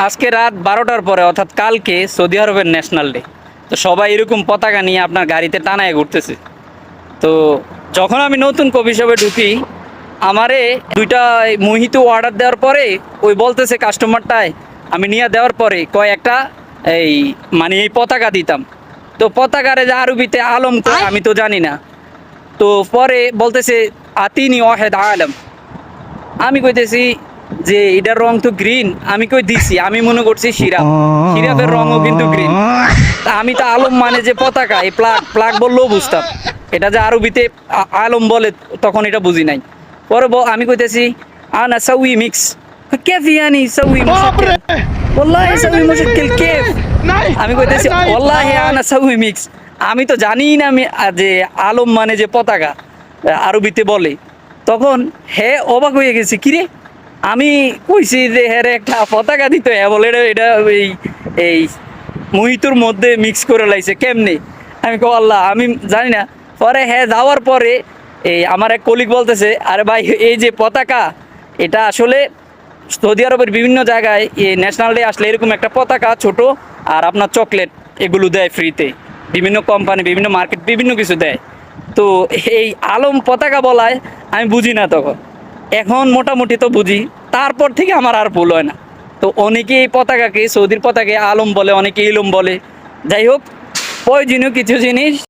আজকে রাত 12টার পরে অর্থাৎ কালকে সৌদি আরবের ন্যাশনাল ডে। তো সবাই এরকম পতাকা নিয়ে আপনার গাড়িতে টানায় ঘুরতেছে। তো যখন আমি নতুন কফি শপে ঢুকি, আমারে দুইটা মোহিতো অর্ডার দেওয়ার পরে ওই বলতেছে কাস্টমারটায়, আমি নিয়ে দেওয়ার পরে কয় একটা এই মানে এই পতাকা দিতাম। তো পতাকারে যে আরবিতে আলম কয় আমি তো জানি না। তো পরে বলতেছে আতিনি ওয়াহেদ আলম। আমি কইতেছি যে এটার রং তো গ্রিন, আমি কই দিছি, আমি মনে করছি সিরাপ, সিরাপের রঙও কিন্তু গ্রিন। তা আমি তো আলম মানে যে পতাকা, এই প্লাগ প্লাগ বললেও বুঝতাম, এটা যে আরবিতে আলম বলে তখন এটা বুঝি নাই। পরে আমি কইতেছি আনা সাউই মিক্স, কেফ ইয়ানি সাউই মুশাক্কিল, ওয়াল্লাহি সাউই মুশাক্কিল কেফ। আমি কইতেছি ওয়াল্লাহি আনা সাউই মিক্স, আমি তো জানি না আমি যে আলম মানে যে পতাকা আরবিতে বলে। তখন হে অবাক হয়ে গেছি, কিরে আমি কইছি যে হ্যাঁ একটা পতাকা দিত, হ্যাঁ বলে এটা এই এই মুহিতুর মধ্যে মিক্স করে লাইছে কেমনে। আমি কো আল্লাহ আমি জানি না। পরে হ্যাঁ যাওয়ার পরে এই আমার এক কলিগ বলতেছে, আরে ভাই এই যে পতাকা, এটা আসলে সৌদি আরবের বিভিন্ন জায়গায় এই ন্যাশনাল ডে আসলে এরকম একটা পতাকা ছোট আর আপনার চকলেট এগুলো দেয় ফ্রিতে, বিভিন্ন কোম্পানি বিভিন্ন মার্কেট বিভিন্ন কিছু দেয়। তো এই আলম পতাকা বলায় আমি বুঝি না তখন, এখন মোটামুটি তো বুঝি। তারপর থেকে আমার আর ভুল হয় না। তো অনেকে এই পতাকাকে সৌদির পতাকাকে আলম বলে, অনেকে ইলম বলে। যাই হোক, প্রয়োজনীয় কিছু জিনিস